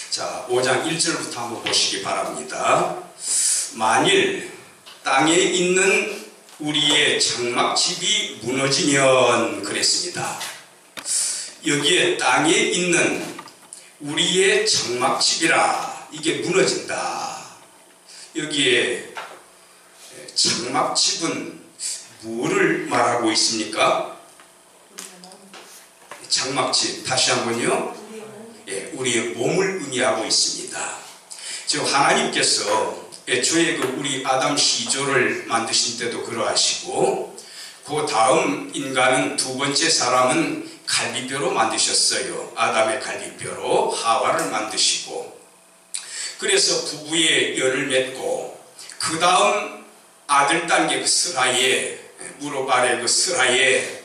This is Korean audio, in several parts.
자, 5장 1절부터 한번 보시기 바랍니다. 만일 땅에 있는 우리의 장막집이 무너지면 그랬습니다. 여기에 땅에 있는 우리의 장막집이라 이게 무너진다. 여기에 장막집은 뭐를 말하고 있습니까? 장막집 다시 한번요. 우리의 몸을 의미하고 있습니다. 즉 하나님께서 애초에 우리 아담 시조를 만드신 때도 그러하시고 그 다음 인간은 두 번째 사람은 갈비뼈로 만드셨어요. 아담의 갈비뼈로 하와를 만드시고 그래서 부부의 열을 맺고 그 다음 아들 단계 그 스라에 무릎 아래 그 스라에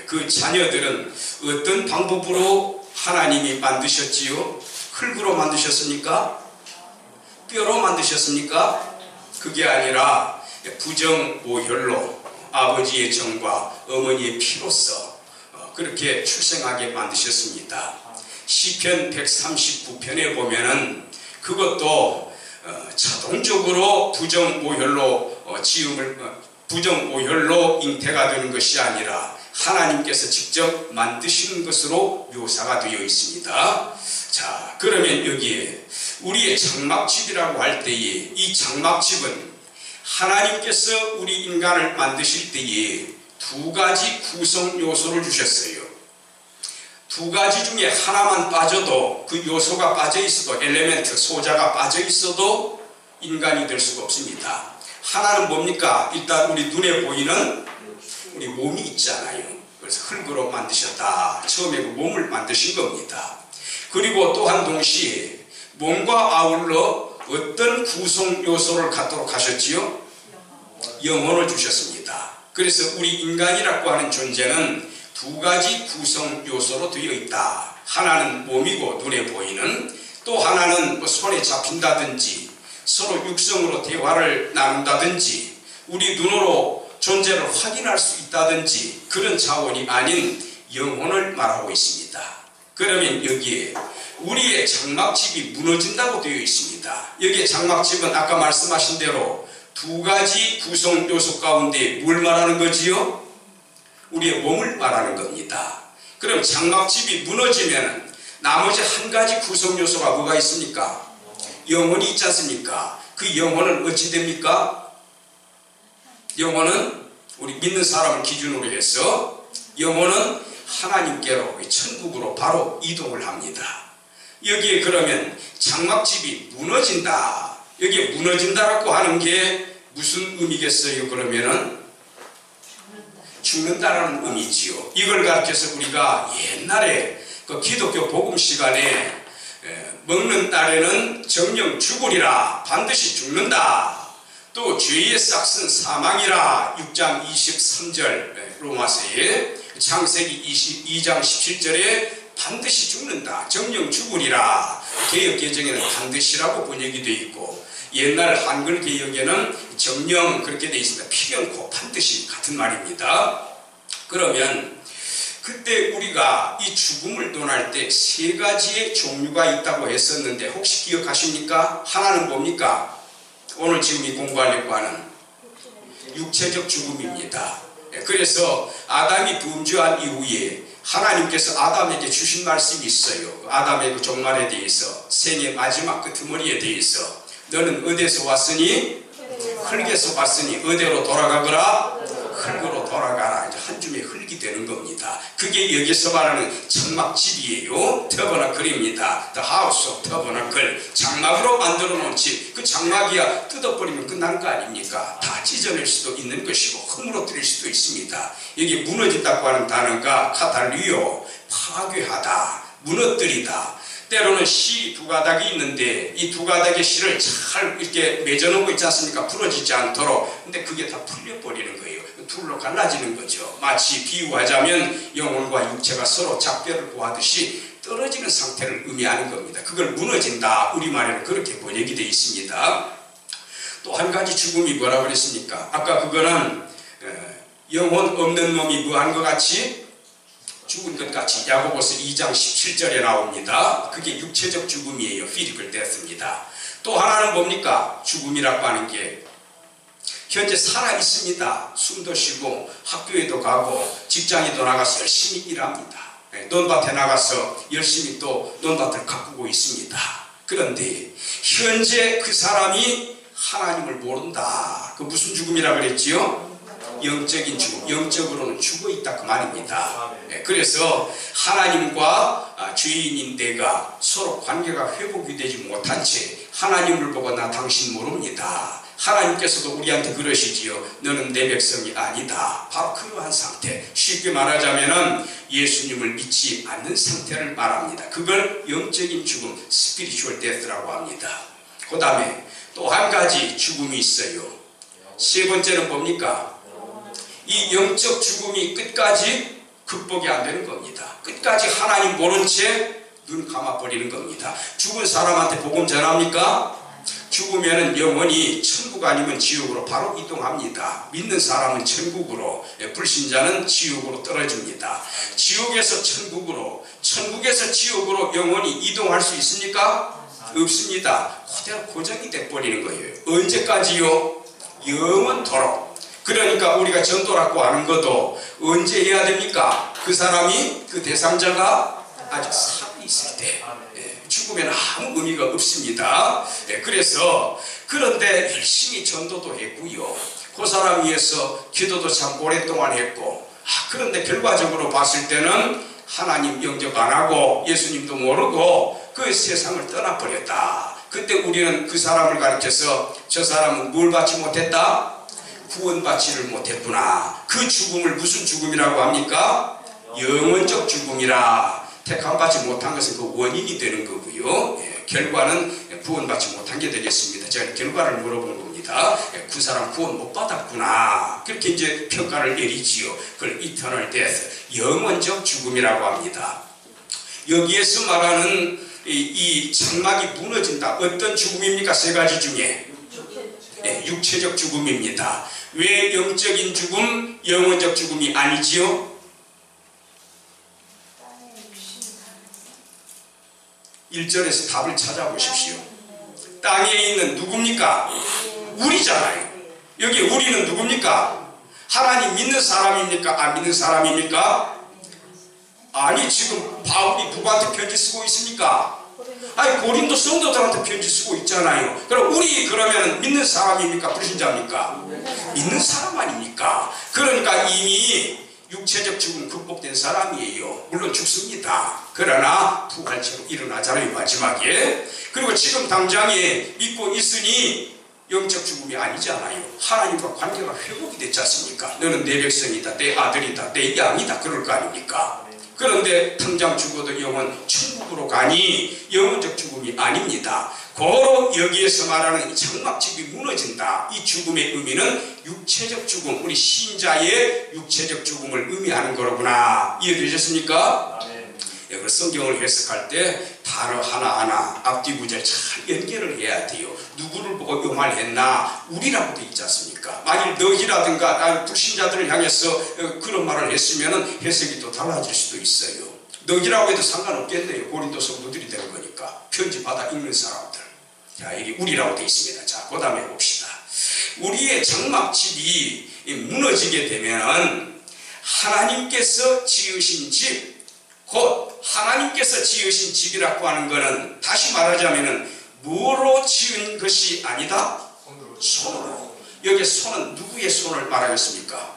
그 자녀들은 어떤 방법으로 하나님이 만드셨지요? 흙으로 만드셨습니까? 뼈로 만드셨습니까? 그게 아니라 부정오혈로 아버지의 정과 어머니의 피로써 그렇게 출생하게 만드셨습니다. 시편 139편에 보면은 그것도 자동적으로 부정오혈로 잉태가 되는 것이 아니라 하나님께서 직접 만드시는 것으로 묘사가 되어 있습니다. 자, 그러면 여기에 우리의 장막집이라고 할 때에 이 장막집은 하나님께서 우리 인간을 만드실 때에 두 가지 구성 요소를 주셨어요. 두 가지 중에 하나만 빠져도 그 요소가 빠져 있어도 엘레멘트, 소자가 빠져 있어도 인간이 될 수가 없습니다. 하나는 뭡니까? 일단 우리 눈에 보이는 우리 몸이 있잖아요. 그래서 흙으로 만드셨다. 처음에 그 몸을 만드신 겁니다. 그리고 또한 동시에 몸과 아울러 어떤 구성 요소를 갖도록 하셨지요? 영혼을 주셨습니다. 그래서 우리 인간이라고 하는 존재는 두 가지 구성 요소로 되어 있다. 하나는 몸이고 눈에 보이는, 또 하나는 손에 잡힌다든지 서로 육성으로 대화를 나눈다든지 우리 눈으로 존재를 확인할 수 있다든지 그런 차원이 아닌 영혼을 말하고 있습니다. 그러면 여기에 우리의 장막집이 무너진다고 되어 있습니다. 여기에 장막집은 아까 말씀하신 대로 두 가지 구성 요소 가운데 뭘 말하는 거지요? 우리의 몸을 말하는 겁니다. 그럼 장막집이 무너지면 나머지 한 가지 구성 요소가 뭐가 있습니까? 영혼이 있지 않습니까? 그 영혼은 어찌 됩니까? 영혼은 우리 믿는 사람을 기준으로 해서 영혼은 하나님께로 천국으로 바로 이동을 합니다. 여기에 그러면 장막집이 무너진다. 여기에 무너진다라고 하는 게 무슨 의미겠어요? 그러면은 죽는다라는 의미지요. 이걸 가르쳐서 우리가 옛날에 그 기독교 복음 시간에 먹는 딸에는 정령 죽으리라, 반드시 죽는다. 또 죄의 싹은 사망이라 6장 23절 로마서에, 창세기 22장 17절에 반드시 죽는다, 정령 죽으리라. 개역개정에는 반드시라고 번역이 되어 있고 옛날 한글 개역에는 정령 그렇게 되어 있습니다. 필연코 반드시 같은 말입니다. 그러면 그때 우리가 이 죽음을 논할 때 세 가지의 종류가 있다고 했었는데 혹시 기억하십니까? 하나는 뭡니까? 오늘 지금 이 공부하려고 하는 육체적 죽음입니다. 그래서 아담이 범죄한 이후에 하나님께서 아담에게 주신 말씀이 있어요. 아담의 그 종말에 대해서, 생의 마지막 끄트머리에 대해서 너는 어디서 왔으니? 흙에서 왔으니 어디로 돌아가거라? 흙으로 돌아가라. 이제 한 줌의 흙이 되는 겁니다. 그게 여기서 말하는 장막집이에요. 터버너클입니다. The house of tabernacle. 장막으로 만들어 놓은 집. 그 장막이야 뜯어버리면 끝나는 거 아닙니까? 다 찢어낼 수도 있는 것이고 허물어뜨릴 수도 있습니다. 여기 무너진다고 하는 단어가 카탈리오, 파괴하다, 무너뜨리다. 때로는 시 두 가닥이 있는데 이 두 가닥의 실을 잘 이렇게 맺어놓은 거 있지 않습니까? 부러지지 않도록. 근데 그게 다 풀려버리는 거예요. 둘로 갈라지는 거죠. 마치 비유하자면 영혼과 육체가 서로 작별을 구하듯이 떨어지는 상태를 의미하는 겁니다. 그걸 무너진다. 우리말에는 그렇게 번역이 되어 있습니다. 또 한 가지 죽음이 뭐라고 그랬습니까? 아까 그거는 영혼 없는 놈이 뭐한 것 같이 죽은 것 같이 야고보서 2장 17절에 나옵니다. 그게 육체적 죽음이에요. physical death입니다. 또 하나는 뭡니까? 죽음이라고 하는 게 현재 살아 있습니다. 숨도 쉬고 학교에도 가고 직장에도 나가서 열심히 일합니다. 논밭에 나가서 열심히 또 논밭을 가꾸고 있습니다. 그런데 현재 그 사람이 하나님을 모른다. 그 무슨 죽음이라 그랬지요? 영적인 죽음, 영적으로는 죽어있다 그 말입니다. 그래서 하나님과 죄인인 내가 서로 관계가 회복이 되지 못한 채 하나님을 보고 나 당신 모릅니다. 하나님께서도 우리한테 그러시지요. 너는 내 백성이 아니다. 바로 그러한 상태, 쉽게 말하자면 예수님을 믿지 않는 상태를 말합니다. 그걸 영적인 죽음, 스피리추얼 데스라고 합니다. 그 다음에 또 한 가지 죽음이 있어요. 세 번째는 뭡니까? 이 영적 죽음이 끝까지 극복이 안 되는 겁니다. 끝까지 하나님 모른 채 눈 감아버리는 겁니다. 죽은 사람한테 복음 전합니까? 죽으면 영원히 천국 아니면 지옥으로 바로 이동합니다. 믿는 사람은 천국으로, 불신자는 지옥으로 떨어집니다. 지옥에서 천국으로, 천국에서 지옥으로 영원히 이동할 수 있습니까? 없습니다. 그대로 고정이 돼버리는 거예요. 언제까지요? 영원토록. 그러니까 우리가 전도라고 하는 것도 언제 해야 됩니까? 그 사람이, 그 대상자가 아직 살아있을 때. 죽으면 아무 의미가 없습니다. 그래서 그런데 열심히 전도도 했고요. 그 사람 위해서 기도도 참 오랫동안 했고, 그런데 결과적으로 봤을 때는 하나님 영접 안 하고 예수님도 모르고 그 세상을 떠나버렸다. 그때 우리는 그 사람을 가르쳐서 저 사람은 뭘 받지 못했다? 구원받지를 못했구나. 그 죽음을 무슨 죽음이라고 합니까? 영원적 죽음이라. 택함받지 못한 것은 그 원인이 되는 거고요. 결과는 구원받지 못한 게 되겠습니다. 제가 결과를 물어보는 겁니다. 그 사람 구원 못 받았구나. 그렇게 이제 평가를 내리지요. 그걸 이터널 데스, 영원적 죽음이라고 합니다. 여기에서 말하는 이 장막이 무너진다. 어떤 죽음입니까? 세 가지 중에 육체적 죽음입니다. 왜 영적인 죽음, 영원적 죽음이 아니지요? 1절에서 답을 찾아보십시오. 땅에 있는 누굽니까? 우리잖아요. 여기 우리는 누굽니까? 하나님 믿는 사람입니까? 안 믿는 사람입니까? 아니, 지금 바울이 누구한테 편지 쓰고 있습니까? 아니, 고린도 성도들한테 편지 쓰고 있잖아요. 그럼 우리 그러면 믿는 사람입니까? 불신자입니까? 믿는 사람 아닙니까? 그러니까 이미 육체적 죽음 극복된 사람이에요. 물론 죽습니다. 그러나 부활체로 일어나잖아요, 마지막에. 그리고 지금 당장에 믿고 있으니 영적 죽음이 아니잖아요. 하나님과 관계가 회복이 됐지 않습니까? 너는 내 백성이다, 내 아들이다, 내 양이다, 그럴 거 아닙니까? 그런데 당장 죽어도 영원 천국으로 가니 영원적 죽음이 아닙니다. 고로 여기에서 말하는 이 장막집이 무너진다. 이 죽음의 의미는 육체적 죽음, 우리 신자의 육체적 죽음을 의미하는 거로구나. 이해되셨습니까? 그 성경을 해석할 때 단어 하나하나 앞뒤 구절 잘 연결을 해야 돼요. 누구를 보고 이 말 했나? 우리라고 돼 있지 않습니까? 만일 너희라든가 불신자들을 향해서 그런 말을 했으면 해석이 또 달라질 수도 있어요. 너희라고 해도 상관없겠네요. 고린도 성도들이 되는 거니까. 편지 받아 읽는 사람들. 자, 여기 우리라고 돼 있습니다. 자, 그 다음에 봅시다. 우리의 장막집이 무너지게 되면 하나님께서 지으신 집, 곧 하나님께서 지으신 집이라고 하는 것은 다시 말하자면 뭐로 지은 것이 아니다? 손으로. 여기 손은 누구의 손을 말하겠습니까?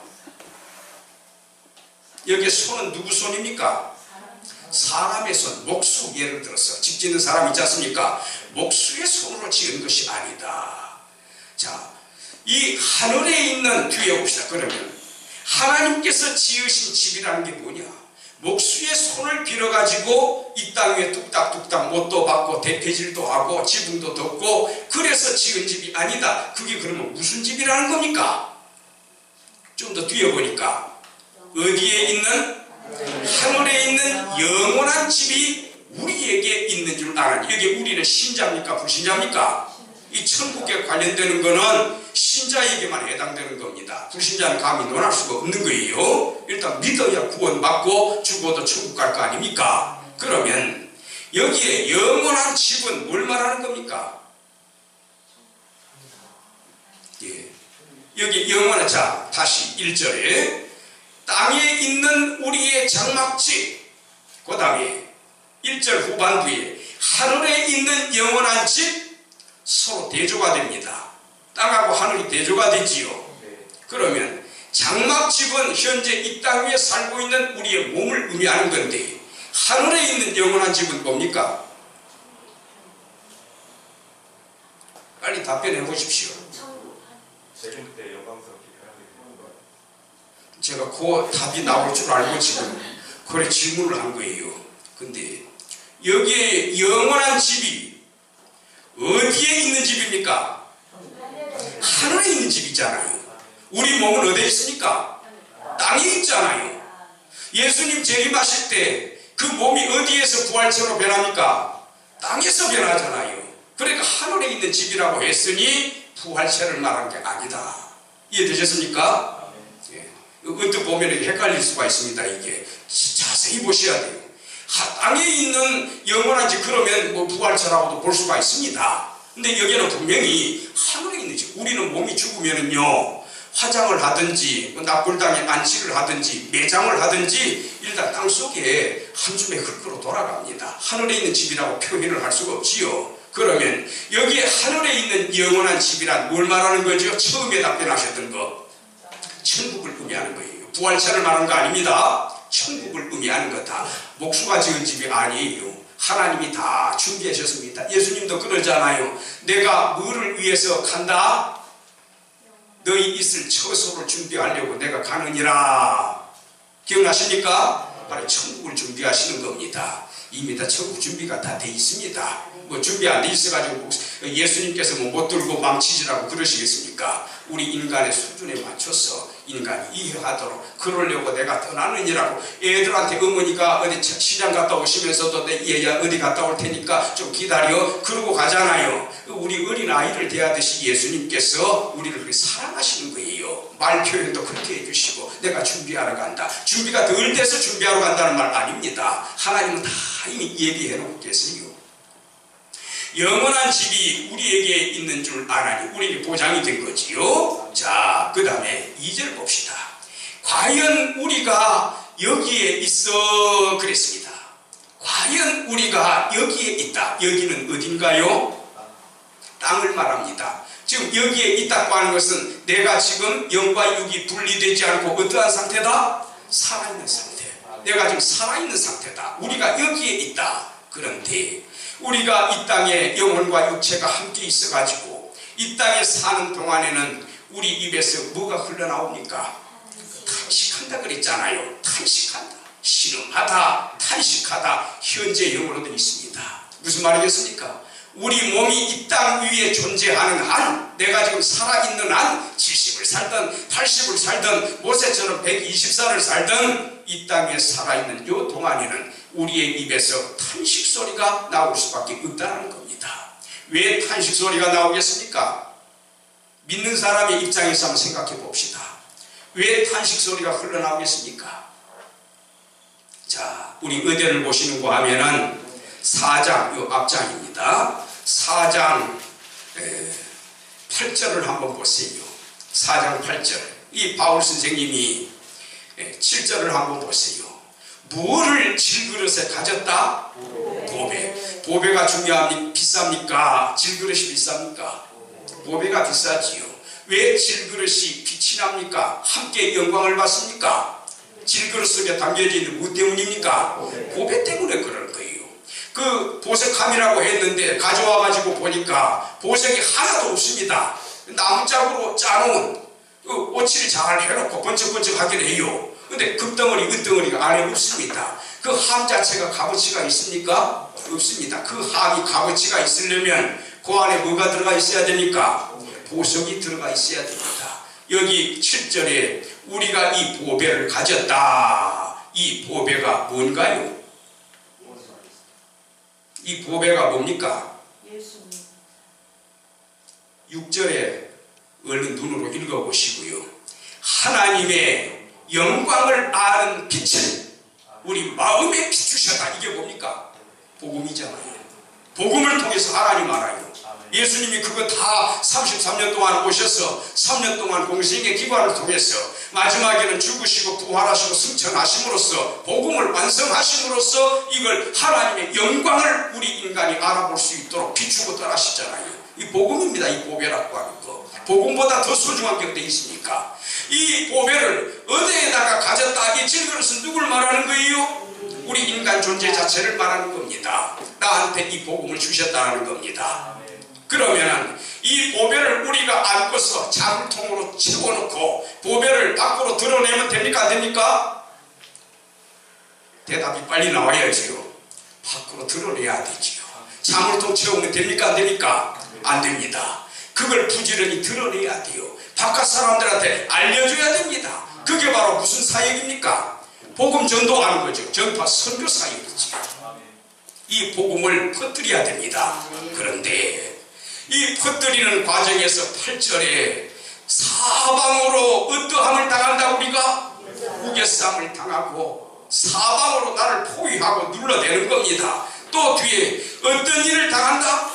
여기 손은 누구 손입니까? 사람의 손, 목수. 예를 들어서 집 짓는 사람 있지 않습니까? 목수의 손으로 지은 것이 아니다. 자, 이 하늘에 있는, 뒤에 봅시다. 그러면 하나님께서 지으신 집이라는 게 뭐냐? 목수의 손을 빌어가지고 이 땅 위에 뚝딱뚝딱 못도 받고 대패질도 하고 지붕도 덮고 그래서 지은 집이 아니다. 그게 그러면 무슨 집이라는 겁니까? 좀 더 뒤에 보니까 어디에 있는? 하늘에 있는 영원한 집이 우리에게 있는 줄 아는. 여기 우리는 신자입니까? 불신자입니까? 이 천국에 관련되는 거는 신자에게만 해당되는 겁니다. 불신자는 감히 논할 수가 없는 거예요. 일단 믿어야 구원받고 죽어도 천국 갈 거 아닙니까? 그러면 여기에 영원한 집은 뭘 말하는 겁니까? 예. 여기 영원한, 자 다시 1절에 땅에 있는 우리의 장막집, 그 다음에 1절 후반부에 하늘에 있는 영원한 집, 서로 대조가 됩니다. 땅하고 하늘이 대조가 되지요. 그러면 장막집은 현재 이 땅 위에 살고 있는 우리의 몸을 의미하는 건데, 하늘에 있는 영원한 집은 뭡니까? 빨리 답변해 보십시오. 제가 그 답이 나올 줄 알고 지금 그래 질문을 한 거예요. 근데 여기에 영원한 집이 어디에 있는 집입니까? 하늘에 있는 집이잖아요. 우리 몸은 어디에 있습니까? 땅에 있잖아요. 예수님 재림하실 때 그 몸이 어디에서 부활체로 변합니까? 땅에서 변하잖아요. 그러니까 하늘에 있는 집이라고 했으니 부활체를 말한 게 아니다. 이해되셨습니까? 예. 언뜻 보면 헷갈릴 수가 있습니다. 이게 자세히 보셔야 돼요. 땅에 있는 영원한 집, 그러면 뭐 부활체라고도 볼 수가 있습니다. 근데 여기는 분명히 하늘에 있는 집. 우리는 몸이 죽으면은요, 화장을 하든지 납골당에 안식을 하든지 매장을 하든지 일단 땅속에 한 줌의 흙으로 돌아갑니다. 하늘에 있는 집이라고 표현을 할 수가 없지요. 그러면 여기에 하늘에 있는 영원한 집이란 뭘 말하는 거죠? 처음에 답변하셨던 거, 천국을 의미하는 거예요. 부활체를 말하는 거 아닙니다. 천국을 의미하는 거다. 목수가 지은 집이 아니에요. 하나님이 다 준비하셨습니다. 예수님도 그러잖아요. 내가 뭐를 위해서 간다? 너희 있을 처소를 준비하려고 내가 가느니라. 기억나십니까? 바로 천국을 준비하시는 겁니다. 이미 다 천국 준비가 다 돼 있습니다. 뭐 준비 안 돼 있어가지고 예수님께서 뭐 못 들고 망치지라고 그러시겠습니까? 우리 인간의 수준에 맞춰서 인간이 이해하도록 그러려고 내가 떠나느니라고. 애들한테 어머니가 어디 시장 갔다 오시면서도 내 얘야 어디 갔다 올 테니까 좀 기다려 그러고 가잖아요. 우리 어린아이를 대하듯이 예수님께서 우리를 그렇게 사랑하시는 거예요. 말 표현도 그렇게 해주시고 내가 준비하러 간다. 준비가 덜 돼서 준비하러 간다는 말 아닙니다. 하나님은 다 이미 예비해 놓고 계세요. 영원한 집이 우리에게 있는 줄 아나니 우리에게 보장이 된 거지요. 자, 그 다음에 2절 봅시다. 과연 우리가 여기에 있어 그랬습니다. 과연 우리가 여기에 있다. 여기는 어딘가요? 땅을 말합니다. 지금 여기에 있다고 하는 것은 내가 지금 영과 육이 분리되지 않고 어떠한 상태다? 살아있는 상태. 내가 지금 살아있는 상태다. 우리가 여기에 있다. 그런데 우리가 이 땅에 영혼과 육체가 함께 있어가지고 이 땅에 사는 동안에는 우리 입에서 뭐가 흘러나옵니까? 탄식한다 그랬잖아요. 탄식한다, 신음하다, 탄식하다. 현재 영어로도 있습니다. 무슨 말이겠습니까? 우리 몸이 이 땅 위에 존재하는 한, 내가 지금 살아있는 한 70을 살든 80을 살든 모세처럼 120살을 살든 이 땅에 살아있는 요 동안에는 우리의 입에서 탄식 소리가 나올 수밖에 없다는 겁니다. 왜 탄식 소리가 나오겠습니까? 믿는 사람의 입장에서 한번 생각해 봅시다. 왜 탄식 소리가 흘러나오겠습니까? 자, 우리 어디를 보시는고 하면은 4장, 요 앞장입니다. 4장 8절을 한번 보세요. 4장 8절. 이 바울 선생님이 7절을 한번 보세요. 무엇을 질그릇에 가졌다? 보배. 보배가 비쌉니까? 질그릇이 비쌉니까? 보배가 비싸지요. 왜 질그릇이 빛이 납니까? 함께 영광을 받습니까? 질그릇 속에 담겨져 있는 무 때문입니까? 보배 때문에 그럴 거예요. 그 보석함이라고 했는데 가져와가지고 보니까 보석이 하나도 없습니다. 나무짝으로 짜놓은 그 오치를 잘 해놓고 번쩍번쩍하긴 해요. 근데 금덩어리, 은덩어리가 안에 없습니다. 그 함 자체가 값어치가 있습니까? 없습니다. 그 함이 값어치가 있으려면 그 안에 뭐가 들어가 있어야 됩니까? 보석이 들어가 있어야 됩니다. 여기 7절에 우리가 이 보배를 가졌다. 이 보배가 뭔가요? 이 보배가 뭡니까? 6절에 얼른 눈으로 읽어보시고요. 하나님의 영광을 아는 빛을 우리 마음에 비추셨다. 이게 뭡니까? 복음이잖아요. 복음을 통해서 하나님 알아요. 예수님이 그거 다 33년 동안 오셔서 3년 동안 공생의 기관을 통해서 마지막에는 죽으시고 부활하시고 승천하심으로써 복음을 완성하심으로써 이걸 하나님의 영광을 우리 인간이 알아볼 수 있도록 비추고 떠나시잖아요. 이 복음입니다. 이 보배라고 하는 거. 복음보다 더 소중한 게 어디 있습니까? 이 보배를 어디에다가 가졌다. 이 질그릇은 누굴 말하는 거예요? 우리 인간 존재 자체를 말하는 겁니다. 나한테 이 복음을 주셨다는 겁니다. 그러면 이 보배를 우리가 안고서 자물통으로 채워놓고 보배를 밖으로 드러내면 됩니까? 안 됩니까? 대답이 빨리 나와야지요. 밖으로 드러내야 되지요. 자물통 채우면 됩니까? 안 됩니까? 안 됩니다. 그걸 부지런히 드러내야 돼요. 바깥 사람들한테 알려줘야 됩니다. 그게 바로 무슨 사역입니까? 복음 전도하는 거죠. 전파 선교 사역이지. 이 복음을 퍼뜨려야 됩니다. 그런데 이 퍼뜨리는 과정에서 8절에 사방으로 어떠함을 당한다. 우리가 우겨쌈을 당하고 사방으로 나를 포위하고 눌러대는 겁니다. 또 뒤에 어떤 일을 당한다?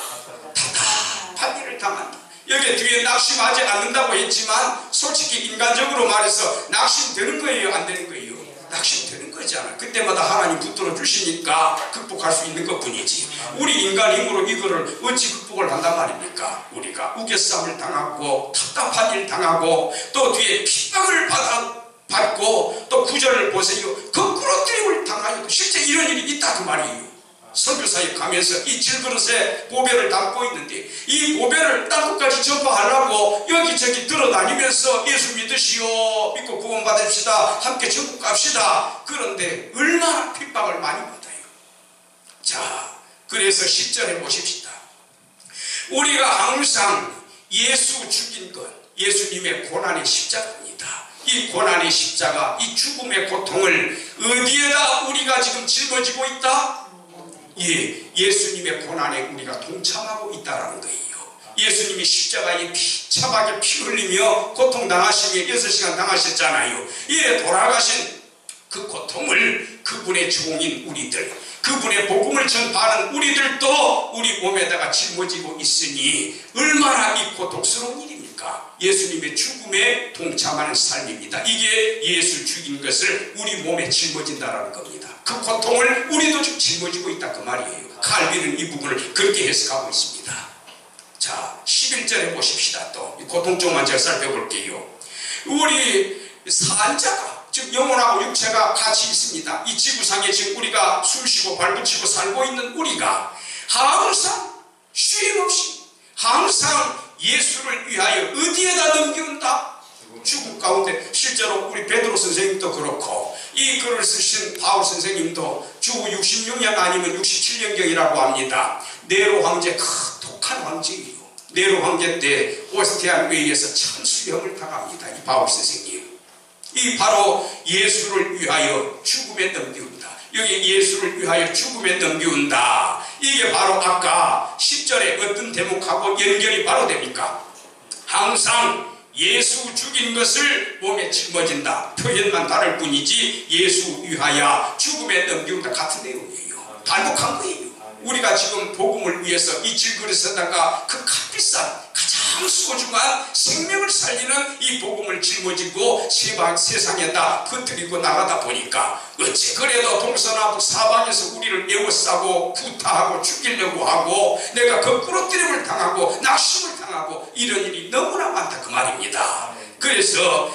답답한 일을 당한다. 여기 뒤에 낙심하지 않는다고 했지만 솔직히 인간적으로 말해서 낙심되는 거예요? 안 되는 거예요? 낙심되는 거잖아. 그때마다 하나님 붙들어 주시니까 극복할 수 있는 것 뿐이지. 우리 인간 힘으로 이거를 어찌 극복을 한단 말입니까? 우리가 우겨쌈을 당하고 답답한 일 당하고 또 뒤에 핍박을 받고 또 구절을 보세요. 거꾸로 뜨림을 당하여도 실제 이런 일이 있다 그 말이에요. 선교사역 가면서 이 질그릇에 보배를 담고 있는데 이 보배를 땅 끝까지 전파하려고 여기저기 들어다니면서 예수 믿으시오, 믿고 구원 받읍시다, 함께 천국 갑시다. 그런데 얼마나 핍박을 많이 받아요. 자, 그래서 10절에 보십시다. 우리가 항상 예수 죽인 것, 예수님의 고난의 십자가입니다. 이 고난의 십자가, 이 죽음의 고통을 어디에다 우리가 지금 짊어지고 있다? 예수님의 고난에 우리가 동참하고 있다는 거예요. 예수님이 십자가에 비참하게 피 흘리며 고통당하시며 6시간 당하셨잖아요. 돌아가신 그 고통을 그분의 종인 우리들, 그분의 복음을 전파하는 우리들도 우리 몸에다가 짊어지고 있으니 얼마나 이 고통스러운 일입니까? 예수님의 죽음에 동참하는 삶입니다. 이게 예수 죽인 것을 우리 몸에 짊어진다는 겁니다. 그 고통을 우리도 좀 짊어지고 있다 그 말이에요. 칼빈은 이 부분을 그렇게 해석하고 있습니다. 자, 11절에 보십시다. 또 이 고통 쪽만 제가 살펴볼게요. 우리 산자가, 즉 영혼하고 육체가 같이 있습니다. 이 지구상에 지금 우리가 숨쉬고 발붙이고 살고 있는 우리가 항상 쉼없이 항상 예수를 위하여 어디에다 넘기운다? 죽음 가운데. 실제로 우리 베드로 선생님도 그렇고 이 글을 쓰신 바울 선생님도 주후 66년 아니면 67년경이라고 합니다. 네로 황제, 독한 황제예요. 네로 황제 때 오스티안 회의에서 천수형을 당합니다. 이 바울 선생님. 이 바로 예수를 위하여 죽음에 넘기운다. 여기 예수를 위하여 죽음에 넘기운다. 이게 바로 아까 10절에 어떤 대목하고 연결이 바로 됩니까? 항상 예수 죽인 것을 몸에 짊어진다. 표현만 다를 뿐이지 예수 위하여 죽음에 넘기운다. 같은 내용이에요. 반복한 거예요. 우리가 지금 복음을 위해서 이 질그릇에다가 그 값비싼 가장 소중한 생명을 살리는 이 복음을 짊어지고 세상에다 퍼뜨리고 나가다 보니까 어째 그래도 동서남북 사방에서 우리를 에워싸고 구타하고 죽이려고 하고 내가 거꾸로 뜨림을 당하고 낙심을 당하고 이런 일이 너무나 많다 그 말입니다. 그래서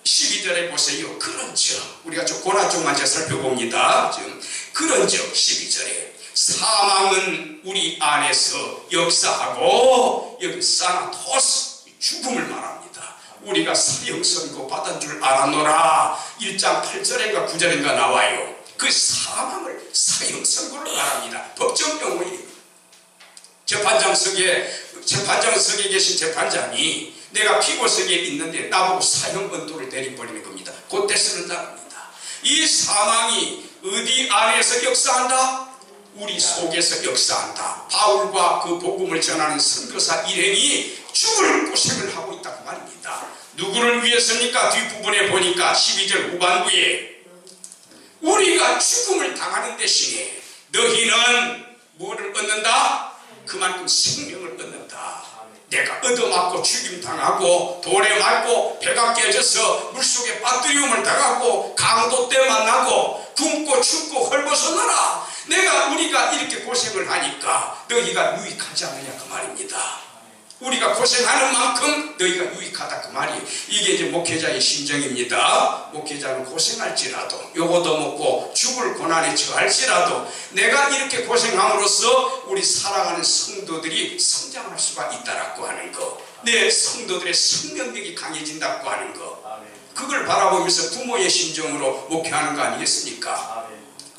12절에 보세요. 그런즉 우리가 좀 고난 쪽만 제가 살펴봅니다. 지금 그런즉 12절에 사망은 우리 안에서 역사하고, 여기 사나토스 죽음을 말합니다. 우리가 사형선고 받은 줄 알아노라. 1장 8절인가 9절인가 나와요. 그 사망을 사형선고를 말합니다. 법정용어예요. 재판장석에 계신 재판장이 내가 피고석에 있는데 나보고 사형 언도를 내려버리는 겁니다. 그때 쓰는 단어입니다. 이 사망이 어디 안에서 역사한다? 우리 속에서 역사한다. 바울과 그 복음을 전하는 선교사 일행이 죽을 고생을 하고 있다 그 말입니다. 누구를 위해서입니까? 뒷부분에 보니까 12절 후반부에 우리가 죽음을 당하는 대신에 너희는 뭐를 얻는다? 그만큼 생명을 얻는다. 내가 얻어맞고 죽임당하고 돌에 맞고 배가 깨져서 물속에 빠뜨리움을 당하고 강도 때 만나고 굶고 춥고 헐벗었느라 우리가 이렇게 고생을 하니까 너희가 유익하지 않느냐 그 말입니다. 우리가 고생하는 만큼 너희가 유익하다 그 말이에요. 이게 이제 목회자의 심정입니다. 목회자는 고생할지라도 요거도 먹고 죽을 고난에 처할지라도 내가 이렇게 고생함으로써 우리 사랑하는 성도들이 성장할 수가 있다라고 하는 거, 내 성도들의 생명력이 강해진다고 하는 거, 그걸 바라보면서 부모의 심정으로 목회하는 거 아니겠습니까?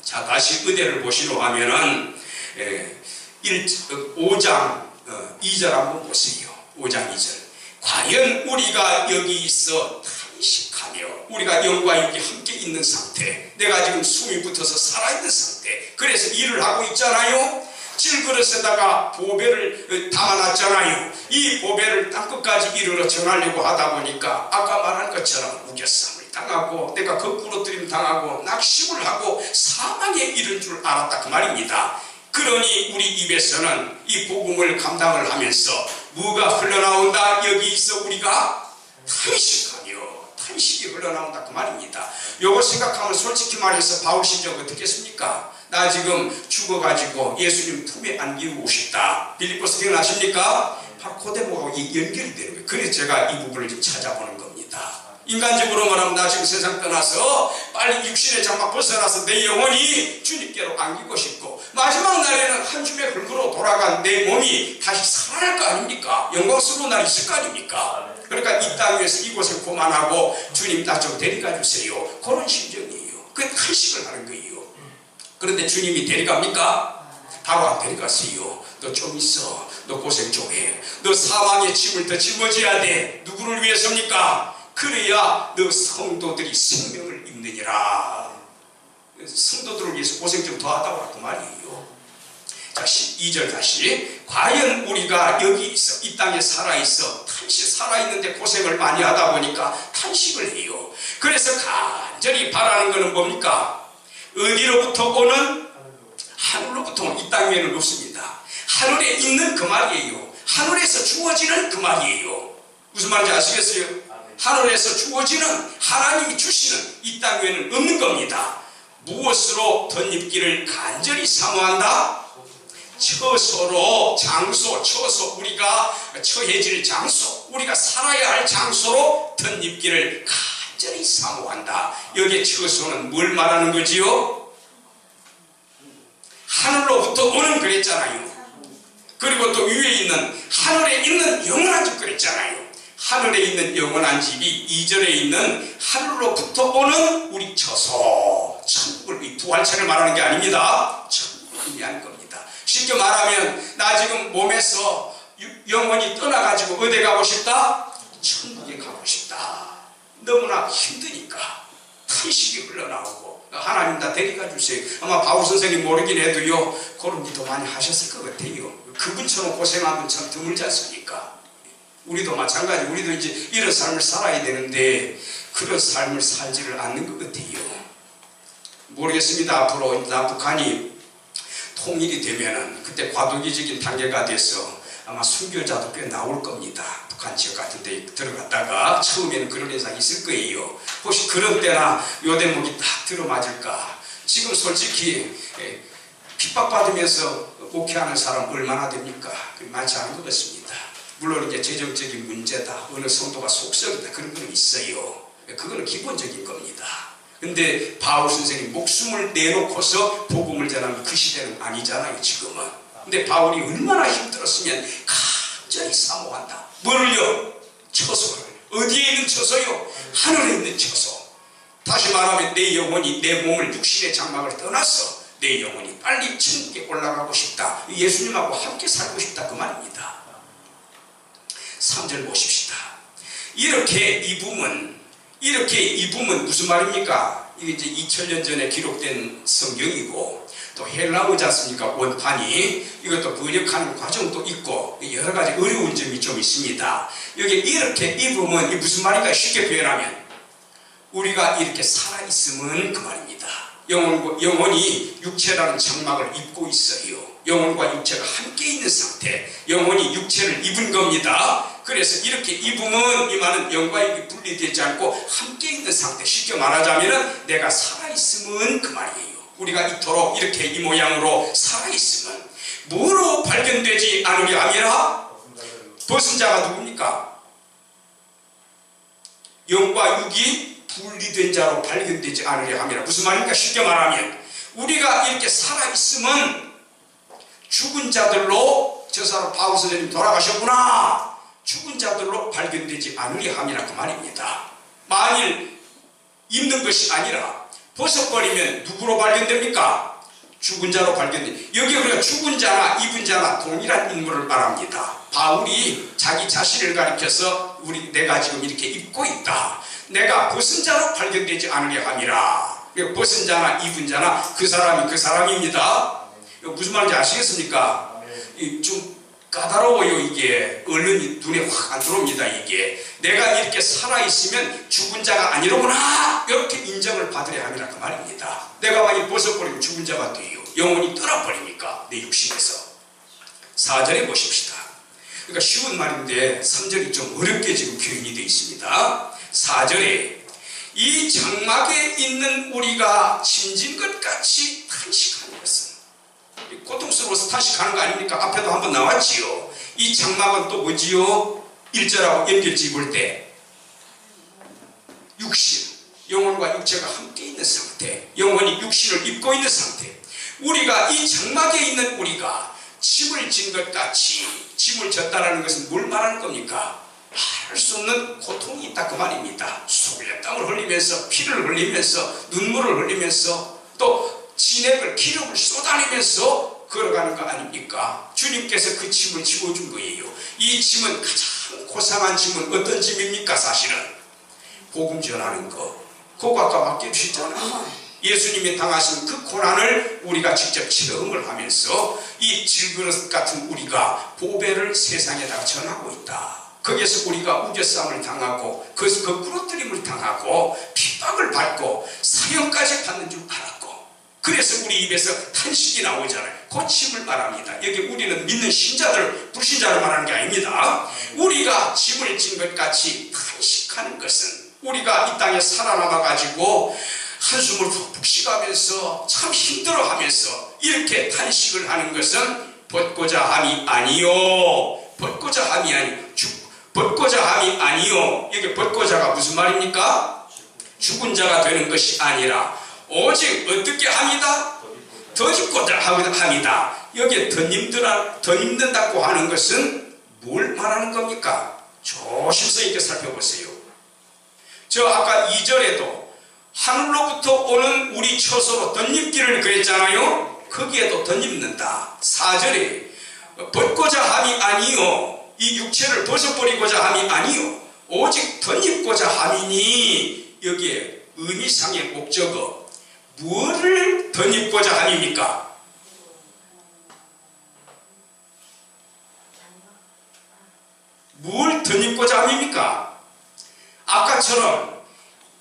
자, 다시 의대를 보시러 하면은 5장 2절 한번 보세요. 5장 2절. 과연 우리가 여기 있어 탄식하며 우리가 영과 육이 함께 있는 상태, 내가 지금 숨이 붙어서 살아있는 상태, 그래서 일을 하고 있잖아요. 질그릇에다가 보배를 담아놨잖아요. 이 보배를 땅끝까지 이르러 전하려고 하다 보니까 아까 말한 것처럼 우겨쌈을 당하고 내가 거꾸로 들임 당하고 낙심을 하고 사망에 이른 줄 알았다 그 말입니다. 그러니 우리 입에서는 이 복음을 감당을 하면서 뭐가 흘러나온다? 여기 있어 우리가 탄식이 흘러나온다 그 말입니다. 요거 생각하면 솔직히 말해서 바울 심정 어떻겠습니까? 나 지금 죽어가지고 예수님 품에 안기고 싶다. 빌립보서 기억나십니까? 바로 그 대목하고 연결이 되는 거예요. 그래서 제가 이 부분을 좀 찾아보는 겁니다. 인간적으로 말하면 나 지금 세상 떠나서 빨리 육신의 장막 벗어나서 내 영혼이 주님께로 안기고 싶고 마지막 날에는 한 줌의 흙으로 돌아간 내 몸이 다시 살아날 거 아닙니까? 영광스러운 날이 있을 거 아닙니까? 그러니까 이 땅 위에서 이곳을 고만하고 주님 나 좀 데려가 주세요. 그런 심정이에요. 그게 탄식을 하는 거예요. 그런데 주님이 데려갑니까? 바로 안 데려갔어요. 너 좀 있어. 너 고생 좀 해. 너 사망의 짐을 더 짊어져야 돼. 누구를 위해서입니까? 그래야 너 성도들이 생명을 입느니라. 성도들을 위해서 고생 좀 더 하다고 그 말이에요. 자, 2절 다시. 과연 우리가 여기 있어 이 땅에 살아있어 살아있는데 고생을 많이 하다 보니까 탄식을 해요. 그래서 간절히 바라는 것은 뭡니까? 어디로부터 오는? 하늘로부터 오는. 이 땅 위에는 없습니다. 하늘에 있는 그 말이에요. 하늘에서 주어지는 그 말이에요. 무슨 말인지 아시겠어요? 하늘에서 주어지는 하나님이 주시는 이 땅 위에는 없는 겁니다. 무엇으로 덧입기를 간절히 사모한다? 처소로, 처소, 우리가 처해질 장소, 우리가 살아야 할 장소로 덧입기를 간절히 사모한다. 여기에 처소는 뭘 말하는 거지요? 하늘로부터 오는 그랬잖아요. 그리고 또 위에 있는 하늘에 있는 영원한 집 그랬잖아요. 하늘에 있는 영원한 집이 2절에 있는 하늘로부터 오는 우리 처소, 천국을, 이 부활체를 말하는 게 아닙니다. 천국을 의미하는 겁니다. 쉽게 말하면 나 지금 몸에서 영혼이 떠나가지고 어디 가고 싶다? 천국에 가고 싶다. 너무나 힘드니까 탄식이 흘러나오고 하나님 다 데려가 주세요. 아마 바울 선생님 모르긴 해도요 그런 일도 많이 하셨을 것 같아요. 그분처럼 고생한 분 참 드물지 않습니까? 우리도 마찬가지. 우리도 이제 이런 삶을 살아야 되는데 그런 삶을 살지를 않는 것 같아요. 모르겠습니다. 앞으로 남북한이 통일이 되면은 그때 과도기적인 단계가 돼서 아마 순교자도 꽤 나올 겁니다. 북한 지역 같은 데 들어갔다가 처음에는 그런 현상이 있을 거예요. 혹시 그런 때나 요 대목이 딱 들어맞을까? 지금 솔직히 핍박받으면서 목회하는 사람 얼마나 됩니까? 많지 않은 것 같습니다. 물론 이제 재정적인 문제다, 어느 성도가 속썩이다, 그런 건 있어요. 그거는 기본적인 겁니다. 근데 바울 선생님 목숨을 내놓고서 복음을 전하는 그 시대는 아니잖아요, 지금은. 근데 바울이 얼마나 힘들었으면 간절히 사모한다. 뭐를요? 처소를. 어디에 있는 처소요? 하늘에 있는 처소. 다시 말하면 내 영혼이 내 몸을 육신의 장막을 떠나서 내 영혼이 빨리 천국에 올라가고 싶다. 예수님하고 함께 살고 싶다 그 말입니다. 3절 보십시다. 이렇게 이 붐은 무슨 말입니까? 이게 이제 2000년 전에 기록된 성경이고 또 헬라어지 않습니까? 원판이. 이것도 번역하는 과정도 있고 여러 가지 어려운 점이 좀 있습니다. 여기 이렇게 입으면 이 무슨 말인가 쉽게 표현하면 우리가 이렇게 살아있으면 그 말입니다. 영혼이 육체라는 장막을 입고 있어요. 영혼과 육체가 함께 있는 상태, 영혼이 육체를 입은 겁니다. 그래서 이렇게 입으면 이 말은 영과 육이 분리되지 않고 함께 있는 상태, 쉽게 말하자면 내가 살아있으면 그 말이에요. 우리가 이토록 이렇게 이 모양으로 살아있으면 뭐로 발견되지 않으려 함이라? 벗은 자가 누굽니까? 영과 육이 분리된 자로 발견되지 않으려 함이라. 무슨 말입니까? 쉽게 말하면 우리가 이렇게 살아있으면 죽은 자들로, 저 사람 바울 선생님 돌아가셨구나, 죽은 자들로 발견되지 않으려 함이라 그 말입니다. 만일 입는 것이 아니라 벗어버리면 누구로 발견됩니까? 죽은 자로 발견됩니다. 여기 우리가 죽은 자나 입은 자나 동일한 인물을 말합니다. 바울이 자기 자신을 가리켜서 내가 지금 이렇게 입고 있다, 내가 벗은 자로 발견되지 않으려 함이라. 벗은 자나 입은 자나 그 사람이 그 사람입니다. 무슨 말인지 아시겠습니까? 좀 까다로워요. 이게 얼른 눈에 확 안 들어옵니다. 이게 내가 이렇게 살아있으면 죽은 자가 아니로구나, 이렇게 인정을 받으려 함이라 그 말입니다. 내가 만약 벗어버리면 죽은 자가 돼요. 영혼이 떠나버리니까 내 육신에서. 4절에 보십시다. 그러니까 쉬운 말인데 3절이 좀 어렵게 지금 표현이 되어 있습니다. 4절에 이 장막에 있는 우리가 짐진 것 같이 탄식하는 것은, 고통스러워서 탄식하는 거 아닙니까? 앞에도 한번 나왔지요. 이 장막은 또 뭐지요? 1절하고 연결지 볼 때 육신, 영혼과 육체가 함께 있는 상태, 영혼이 육신을 입고 있는 상태, 우리가 이 장막에 있는 우리가 짐을 진 것 같이, 짐을 졌다라는 것은 뭘 말하는 겁니까? 말할 수 없는 고통이 있다 그 말입니다. 속에 땀을 흘리면서, 피를 흘리면서, 눈물을 흘리면서, 또 진액을, 기력을 쏟아내면서 걸어가는 거 아닙니까? 주님께서 그 짐을 지워준 거예요. 이 짐은, 가장 고상한 짐은 어떤 짐입니까? 사실은 복음 전하는 거. 그거 아까 맡겨주시잖아요. 예수님이 당하신 그 고난을 우리가 직접 체험을 하면서 이 질그릇 같은 우리가 보배를 세상에다가 전하고 있다. 거기에서 우리가 우겨싸움을 당하고 거기서 부러뜨림을 당하고 핍박을 받고 사형까지 받는 줄 알았고, 그래서 우리 입에서 탄식이 나오잖아요. 그 짐을 말합니다. 여기 우리는 믿는 신자들, 불신자를 말하는 게 아닙니다. 우리가 짐을 진 것 같이 탄식하는 것은, 우리가 이 땅에 살아남아가지고 한숨을 푹푹 쉬가면서 참 힘들어하면서 이렇게 탄식을 하는 것은 벗고자 함이 아니요, 벗고자 함이 아니요, 벗고자 함이 아니요. 여기 벗고자가 무슨 말입니까? 죽은 자가 되는 것이 아니라 오직 어떻게 합니다? 덧입고자 합니다. 여기에 덧입는다고 하는 것은 뭘 말하는 겁니까? 조심스럽게 이렇게 살펴보세요. 저 아까 2절에도 하늘로부터 오는 우리 처소로 덧입기를 그랬잖아요. 거기에도 덧입는다. 4절에 벗고자 함이 아니요, 이 육체를 벗어버리고자 함이 아니요, 오직 덧입고자 함이니, 여기에 의미상의 목적어, 무엇을 덧입고자 함입니까? 뭘 덧입고자 함입니까? 아까처럼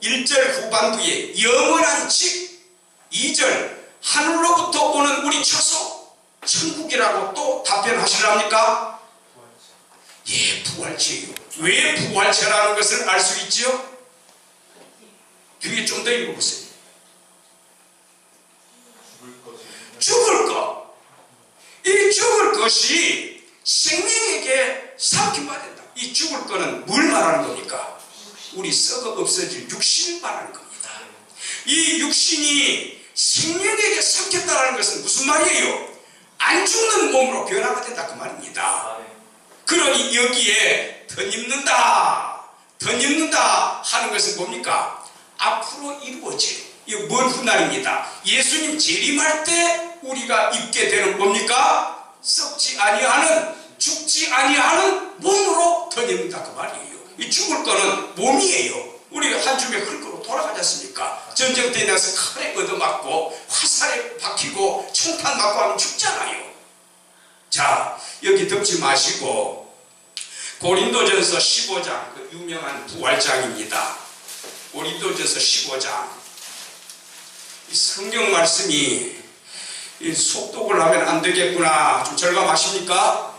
1절 후반부에 영원한 집, 2절 하늘로부터 오는 우리 처소, 천국이라고 또 답변하시랍니까? 예, 부활체요. 왜 부활체라는 것을 알 수 있죠? 뒤에 좀 더 읽어보세요. 죽을 것. 이 죽을 것이 생명에게 삼킴받는다. 이 죽을 것은 뭘 말하는 겁니까? 우리 썩어 없어질 육신을 말하는 겁니다. 이 육신이 생명에게 삼켰다는 것은 무슨 말이에요? 안 죽는 몸으로 변화가 된다 그 말입니다. 그러니 여기에 덧입는다 하는 것은 뭡니까? 앞으로 이루어질, 이거 먼 훗날입니다. 예수님 재림할 때 우리가 입게 되는 뭡니까? 썩지 아니하는, 죽지 아니하는 몸으로 덧입는다 그 말이에요. 이 죽을 거는 몸이에요. 우리 한 줌의 흙으로 돌아가지 않습니까? 전쟁터에 나서 칼에 얻어맞고 화살에 박히고 총탄 맞고 하면 죽잖아요. 자, 여기 덮지 마시고 고린도전서 15장, 그 유명한 부활장입니다. 고린도전서 15장. 이 성경 말씀이 이 속독을 하면 안 되겠구나, 좀 절감하십니까?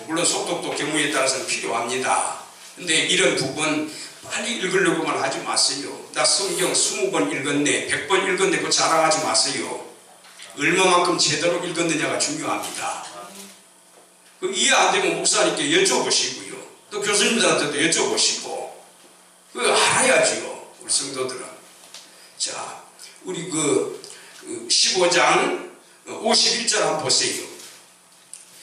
물론 속독도 경우에 따라서는 필요합니다. 근데 이런 부분 빨리 읽으려고만 하지 마세요. 나 성경 20번 읽었네, 100번 읽었네, 그거 자랑하지 마세요. 얼마만큼 제대로 읽었느냐가 중요합니다. 그 이해 안 되면 목사님께 여쭤보시고요, 또 교수님들한테도 여쭤보시고, 그거 알아야지요, 우리 성도들은. 자, 우리 그 15장 51절 한번 보세요.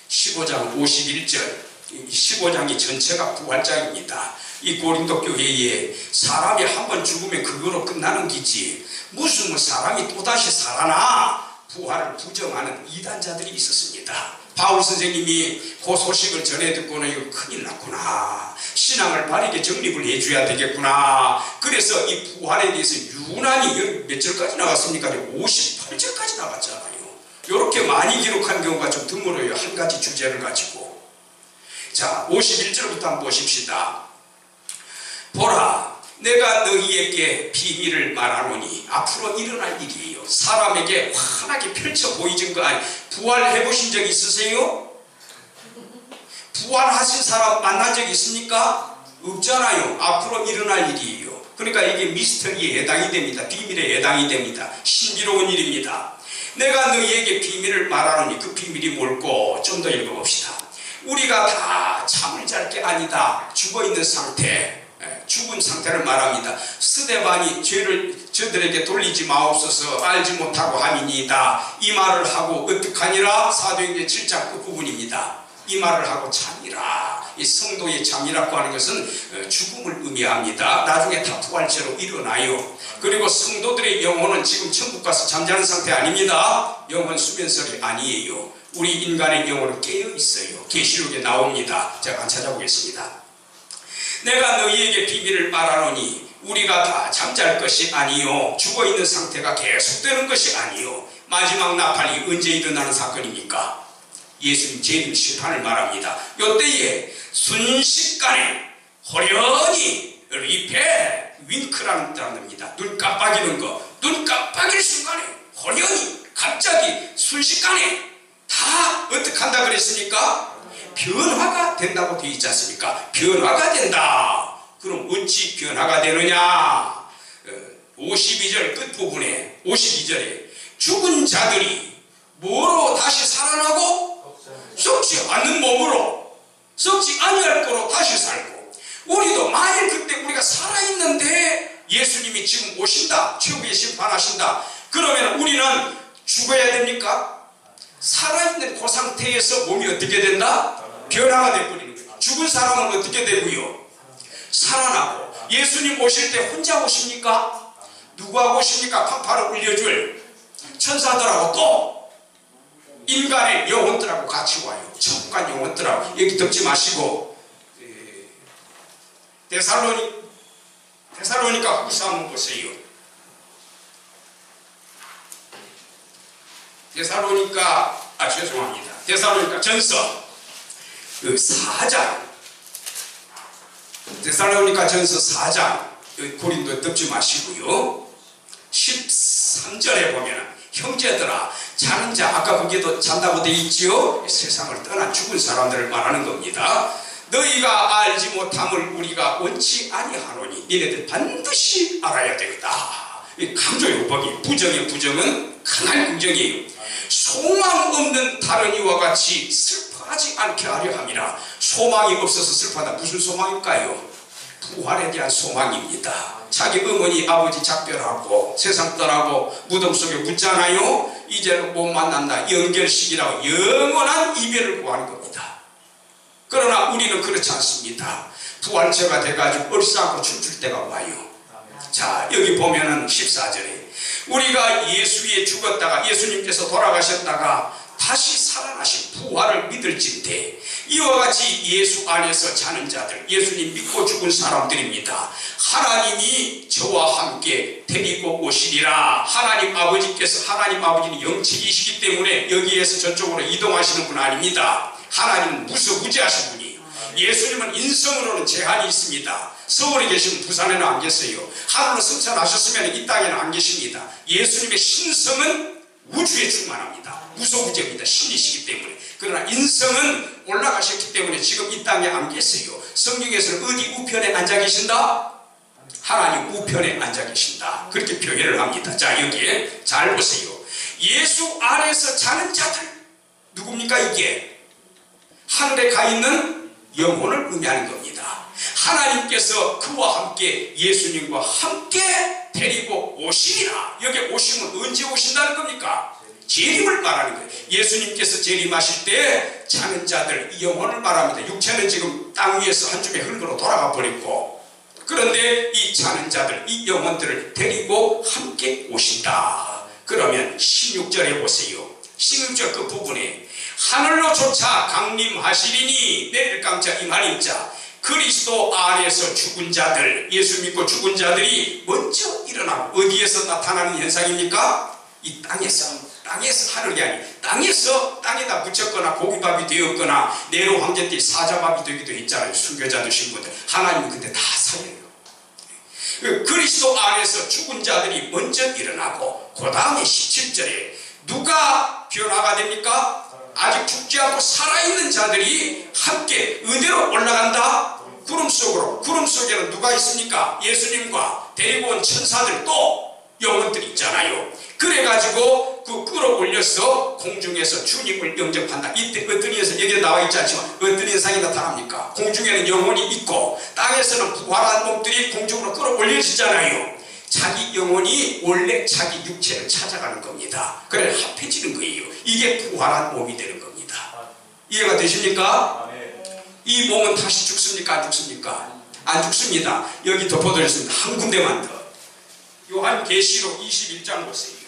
15장 51절. 15장이 전체가 부활장입니다. 이 고린도 교회에 사람이 한 번 죽으면 그거로 끝나는 기지, 무슨 뭐 사람이 또다시 살아나 부활을 부정하는 이단자들이 있었습니다. 바울 선생님이 그 소식을 전해 듣고는 이거 큰일 났구나, 신앙을 바르게 정립을 해줘야 되겠구나. 그래서 이 부활에 대해서 유난히 몇 절까지 나갔습니까? 58절까지 나갔잖아요. 이렇게 많이 기록한 경우가 좀 드물어요, 한 가지 주제를 가지고. 자, 51절부터 한번 보십시다. 보라, 내가 너희에게 비밀을 말하노니 앞으로 일어날 일이에요. 사람에게 환하게 펼쳐 보이진 거 아니. 부활해 보신 적 있으세요? 부활하신 사람 만난 적 있습니까? 없잖아요. 앞으로 일어날 일이에요. 그러니까 이게 미스터리에 해당이 됩니다. 비밀에 해당이 됩니다. 신비로운 일입니다. 내가 너희에게 비밀을 말하노니 그 비밀이 뭘고? 좀 더 읽어봅시다. 우리가 다 잠을 잘 게 아니다. 죽어있는 상태, 죽은 상태를 말합니다. 스데반이 죄를 저들에게 돌리지 마옵소서 알지 못하고 함이니이다. 이 말을 하고 어떡하니라? 사도행전 7장 그 부분입니다. 이 말을 하고 잠이라. 이 성도의 잠이라고 하는 것은 죽음을 의미합니다. 나중에 다 부활체로 일어나요. 그리고 성도들의 영혼은 지금 천국 가서 잠자는 상태 아닙니다. 영혼 수면설이 아니에요. 우리 인간의 영혼은 깨어 있어요. 계시록에 나옵니다. 제가 한번 찾아보겠습니다. 내가 너희에게 비밀을 말하노니 우리가 다 잠잘 것이 아니요, 죽어있는 상태가 계속되는 것이 아니요. 마지막 나팔이 언제 일어나는 사건입니까? 예수님 재림 심판을 말합니다. 이때에 순식간에 호련히 리페, 윙크라는 단어입니다. 눈 깜빡이는 거. 눈 깜빡일 순간에 호련히 갑자기 순식간에 다 어떻게 한다 그랬습니까? 변화가 된다고 되어 있지 않습니까? 변화가 된다. 그럼 어찌 변화가 되느냐? 52절 끝부분에 52절에 죽은 자들이 뭐로 다시 살아나고? 썩지 않는 몸으로, 썩지 아니할 거로 다시 살고. 우리도 만일 그때 우리가 살아있는데 예수님이 지금 오신다, 최후의 심판하신다, 그러면 우리는 죽어야 됩니까? 살아있는 그 상태에서 몸이 어떻게 된다? 변화가 되어버리는 거예요. 죽은 사람은 어떻게 되고요? 살아나고. 예수님 오실 때 혼자 오십니까? 누구하고 오십니까? 판파를 울려줄 천사들하고 또 인간의 영혼들하고 같이 와요. 천국간 영혼들하고. 여기 덮지 마시고 데살로니가 후서 한번 보세요. 데살로니가 전서 그 4장, 데살로니가 전서 4장, 고린도 덮지 마시고요. 13절에 보면 형제들아, 자는 자, 아까 거기에도 잔다고 되어 있지요. 세상을 떠난 죽은 사람들을 말하는 겁니다. 너희가 알지 못함을 우리가 원치 아니하노니 니네들 반드시 알아야 되겠다. 강조요법이, 부정의 부정은 강한 긍정이에요. 소망 없는 다른 이와 같이 슬퍼하지 않게 하려 함이라. 소망이 없어서 슬퍼하다. 무슨 소망일까요? 부활에 대한 소망입니다. 자기 어머니 아버지 작별하고 세상 떠나고 무덤 속에 묻잖아요. 이제는 못 만난다. 연결식이라고 영원한 이별을 구하는 겁니다. 그러나 우리는 그렇지 않습니다. 부활체가 돼가지고 얼싸안고 춤출 때가 와요. 자, 여기 보면은 14절에 우리가 예수에 죽었다가 예수님께서 돌아가셨다가 다시 살아나신 부활을 믿을진대 이와 같이 예수 안에서 자는 자들, 예수님 믿고 죽은 사람들입니다. 하나님이 저와 함께 데리고 오시리라. 하나님 아버지께서, 하나님 아버지는 영체이시기 때문에 여기에서 저쪽으로 이동하시는 분 아닙니다. 하나님은 무소부지하신 분이에요. 예수님은 인성으로는 제한이 있습니다. 서울에 계시면 부산에는 안 계세요. 하늘로 승천하셨으면 이 땅에는 안 계십니다. 예수님의 신성은 우주에 충만합니다. 무소부지입니다. 신이시기 때문에. 그러나 인성은 올라가셨기 때문에 지금 이 땅에 안 계세요. 성경에서는 어디 우편에 앉아 계신다? 하나님 우편에 앉아 계신다. 그렇게 표현을 합니다. 자, 여기에 잘 보세요. 예수 안에서 자는 자들, 누굽니까 이게? 하늘에 가 있는 영혼을 의미하는 겁니다. 하나님께서 그와 함께 예수님과 함께 데리고 오시리라. 여기 오시면 언제 오신다는 겁니까? 재림을 말하는 거예요. 예수님께서 재림하실 때 자는 자들, 이 영혼을 말합니다. 육체는 지금 땅 위에서 한 줌의 흙으로 돌아가 버렸고, 그런데 이 자는 자들, 이 영혼들을 데리고 함께 오신다. 그러면 16절에 보세요. 16절 그 부분에 하늘로 솟아 강림하시리니, 내릴 강자 이말임자, 그리스도 안에서 죽은 자들, 예수 믿고 죽은 자들이 먼저 일어나고, 어디에서 나타나는 현상입니까? 이 땅에서 하늘이 아니, 땅에서 땅에다 묻혔거나 고기밥이 되었거나 네로 황제 때 사자밥이 되기도 했잖아요. 순교자 되신 분들. 하나님은 그때 다 살려요. 그리스도 안에서 죽은 자들이 먼저 일어나고, 그 다음에 17절에 누가 변화가 됩니까? 아직 죽지 않고 살아있는 자들이 함께 은혜로 올라간다. 구름 속으로. 구름 속에는 누가 있습니까? 예수님과 데리고 온 천사들, 또 영혼들이 있잖아요. 그래가지고 그 끌어올려서 공중에서 주님을 영접한다. 이때 어떤 현상, 여기에 나와 있지 않지만 어떤 현상이 나타납니까? 공중에는 영혼이 있고 땅에서는 부활한 몸들이 공중으로 끌어올려지잖아요. 자기 영혼이 원래 자기 육체를 찾아가는 겁니다. 그래 합해지는 거예요. 이게 부활한 몸이 되는 겁니다. 이해가 되십니까? 이 몸은 다시 죽습니까? 안 죽습니까? 안 죽습니다. 여기 덮어드렸습니다. 한 군데만 더. 요한계시록 21장 보세요.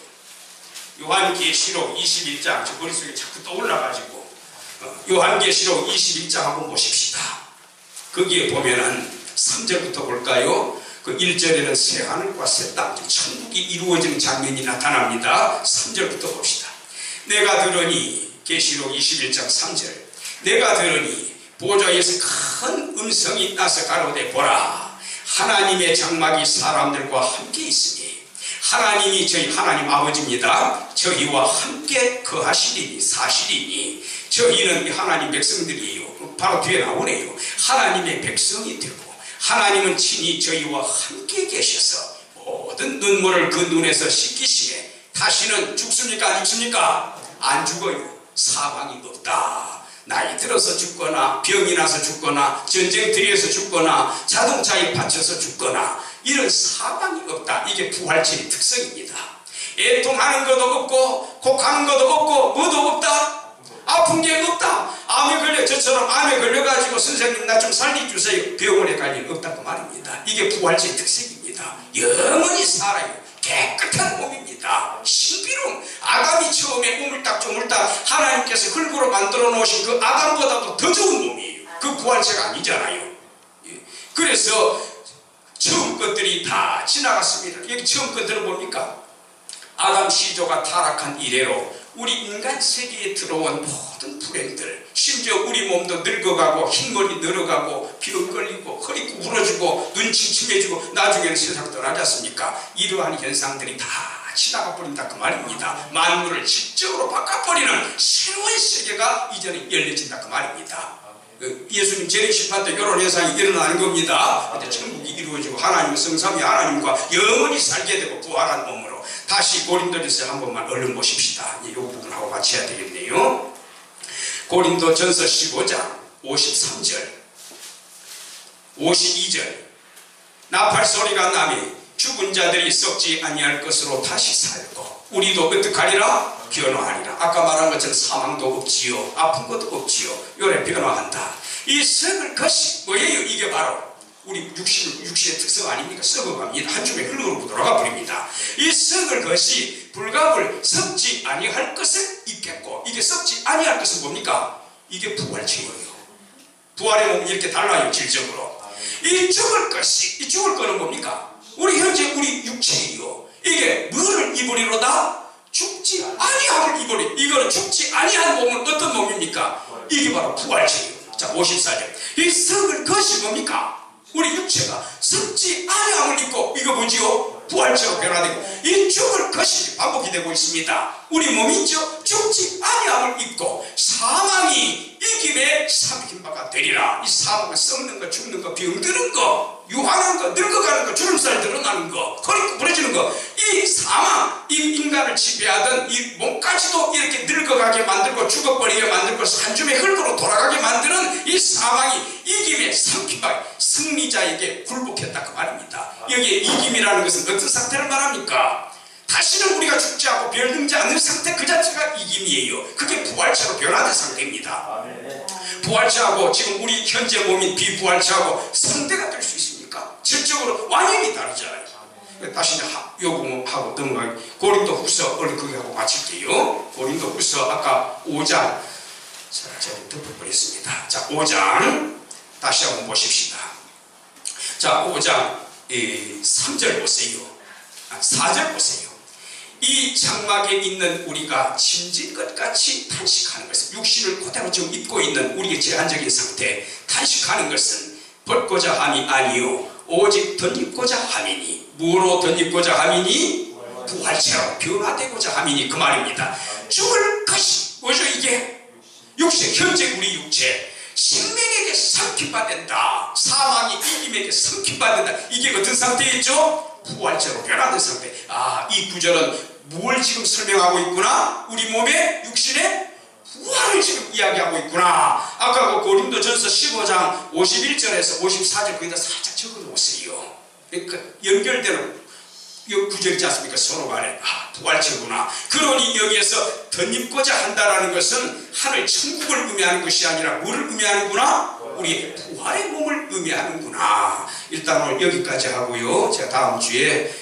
요한계시록 21장, 저 머릿속에 자꾸 떠올라가지고 요한계시록 21장 한번 보십시다. 거기에 보면은 3절부터 볼까요? 그 1절에는 새하늘과 새 땅, 천국이 이루어지는 장면이 나타납니다. 3절부터 봅시다. 내가 들으니, 계시록 21장 3절, 내가 들으니 보좌에서 큰 음성이 나서 가로되 보라, 하나님의 장막이 사람들과 함께 있으니, 하나님이 저희 하나님 아버지입니다. 저희와 함께 거하시리니, 사시리니, 저희는 하나님 백성들이에요. 바로 뒤에 나오네요. 하나님의 백성이 되고, 하나님은 친히 저희와 함께 계셔서 모든 눈물을 그 눈에서 씻기시에 다시는 죽습니까? 안 죽습니까? 안 죽어요. 사망이 없다. 나이 들어서 죽거나 병이 나서 죽거나 전쟁터에서 죽거나 자동차에 받쳐서 죽거나 이런 사망이 없다. 이게 부활체의 특성입니다. 애통하는 것도 없고 곡하는 것도 없고 뭐도 없다. 아픈 게 없다. 암에 걸려, 저처럼 암에 걸려가지고 선생님 나 좀 살려주세요. 병원에 갈 일 없다고 말입니다. 이게 부활체의 특색입니다. 영원히 살아요. 깨끗한 몸입니다. 신비로운, 아담이 처음에 우물딱 하나님께서 흙으로 만들어 놓으신 그 아담보다도 더 좋은 몸이에요. 그 부활체가 아니잖아요. 그래서 처음 것들이 다 지나갔습니다. 여기 처음 것들은 뭡니까? 아담 시조가 타락한 이래로 우리 인간 세계에 들어온 모든 불행들, 심지어 우리 몸도 늙어가고 흰머리 늘어가고 병 걸리고 허리 구부러지고 눈 침침해지고 나중에는 세상 떠나지 않습니까? 이러한 현상들이 다 지나가 버린다 그 말입니다. 만물을 질적으로 바꿔버리는 새로운 세계가 이전에 열려진다 그 말입니다. 예수님 재림심판 때 이런 현상이 일어나는 겁니다. 근데 천국이 이루어지고 하나님의 성삼위 하나님과 영원히 살게 되고 부활한 몸으로 다시 고린도전서 한 번만 얼른 보십시다. 이 부분하고 같이 해야 되겠네요. 고린도전서 15장 53절 52절 나팔 소리가 나며 죽은 자들이 썩지 아니할 것으로 다시 살고 우리도 어떡하리라? 변화하리라. 아까 말한 것처럼 사망도 없지요, 아픈 것도 없지요. 요래 변화한다. 이 썩을 것이 뭐예요? 이게 바로 우리 육신의 특성 아닙니까? 썩어갑니다. 한 줌의 흙으로 돌아가 버립니다. 이 썩을 것이 불갑을 썩지 아니할 것을 입겠고, 이게 썩지 아니할 것은 뭡니까? 이게 부활체예요. 부활의 몸은 이렇게 달라요. 질적으로. 이 죽을 것이, 이 죽을 거는 뭡니까? 우리 현재 우리 육체이요. 이게 뭐를 입으리로다? 죽지 아니함을 입으리. 이거는 죽지 아니한 몸은 어떤 몸입니까? 이게 바로 부활체예요. 자, 54절. 이 썩을 것이 뭡니까? 우리 육체가 썩지 아니함을 입고, 이거 뭐지요? 부활체로 변화되고, 이 죽을 것이 반복이 되고 있습니다. 우리 몸이죠? 죽지 아니함을 입고 사망이 이김에 삼킨 바가 되리라. 이 사망은 썩는 거, 죽는 거, 병드는 거, 유하는 거, 늙어가는 거, 주름살 드러나는 거, 허리 부러지는 거, 이 사망, 이 인간을 지배하던 이 몸까지도 이렇게 늙어가게 만들고 죽어버리게 만들고 한 줌의 흙으로 돌아가게 만드는 이 사망이 이김에 삼킨 바, 승리자에게 굴복했다 그 말입니다. 여기에 이김이라는 것은 어떤 상태를 말합니까? 다시는 우리가 죽지 않고 별등지 않는 상태 그 자체가 이김이에요. 그게 부활체로 변화된 상태입니다. 부활체하고 지금 우리 현재 몸인 비부활체하고 상대가 될 수 있습니까? 질적으로 완전히 다르잖아요. 다시 이제 요 부분하고 넘어가요. 고린도후서, 얼른 그거 하고 마칠게요. 고린도후서 아까 5장, 자, 제가 덮어버렸습니다. 자, 5장 다시 한번 보십시다. 자, 5장 3절 보세요. 4절 보세요. 이 장막에 있는 우리가 짐진 것 같이 탄식하는 것은, 육신을 그대로 지금 입고 있는 우리의 제한적인 상태, 탄식하는 것은 벗고자 함이 아니요 오직 덧입고자 함이니. 무엇으로 덧입고자 함이니? 부활체로 변화되고자 함이니, 그 말입니다. 죽을 것이 뭐죠? 이게 육체, 현재 우리 육체 생명에게 삼킴받는다. 사망이 이김에게 삼킴받는다. 이게 어떤 상태였죠? 부활체로 변화된 상태. 아, 이 구절은 뭘 지금 설명하고 있구나? 우리 몸의 육신의 부활을 지금 이야기하고 있구나. 아까 그 고린도전서 15장 51절에서 54절 거기다 살짝 적어놓으세요. 그러니까 연결되는 이 구절이지 않습니까? 서로 간에. 아, 부활체구나. 그러니 여기에서 덧입고자 한다라는 것은 하늘 천국을 의미하는 것이 아니라 뭐를 의미하는구나? 우리 부활의 몸을 의미하는구나. 일단 오늘 여기까지 하고요. 제가 다음 주에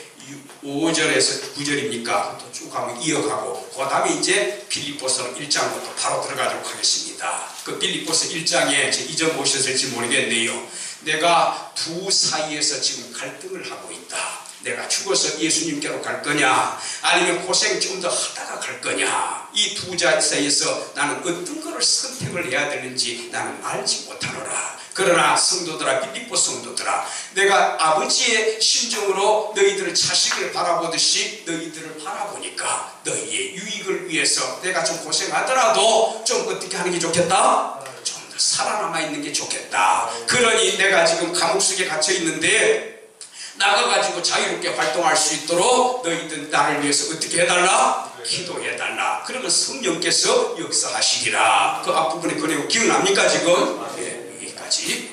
5절에서 9절입니까? 또 쭉 가면 이어가고, 그 다음에 이제 빌립보서 1장부터 바로 들어가도록 하겠습니다. 그 빌립보서 1장에 잊어보셨을지 모르겠네요. 내가 두 사이에서 지금 갈등을 하고 있다. 내가 죽어서 예수님께로 갈 거냐, 아니면 고생 좀 더 하다가 갈 거냐, 이 두 사이에서 나는 어떤 것을 선택을 해야 되는지 나는 알지 못하노라. 그러나 성도들아, 빌립보 성도들아, 내가 아버지의 심정으로 너희들을 자식을 바라보듯이 너희들을 바라보니까 너희의 유익을 위해서 내가 좀 고생하더라도 좀 어떻게 하는 게 좋겠다? 좀 더 살아남아 있는 게 좋겠다. 그러니 내가 지금 감옥 속에 갇혀 있는데 나가가지고 자유롭게 활동할 수 있도록 너희들 나를 위해서 어떻게 해달라? 기도해달라. 그러면 성령께서 역사하시리라. 그 앞부분에 그 내용 기억납니까 지금? 네, 여기까지.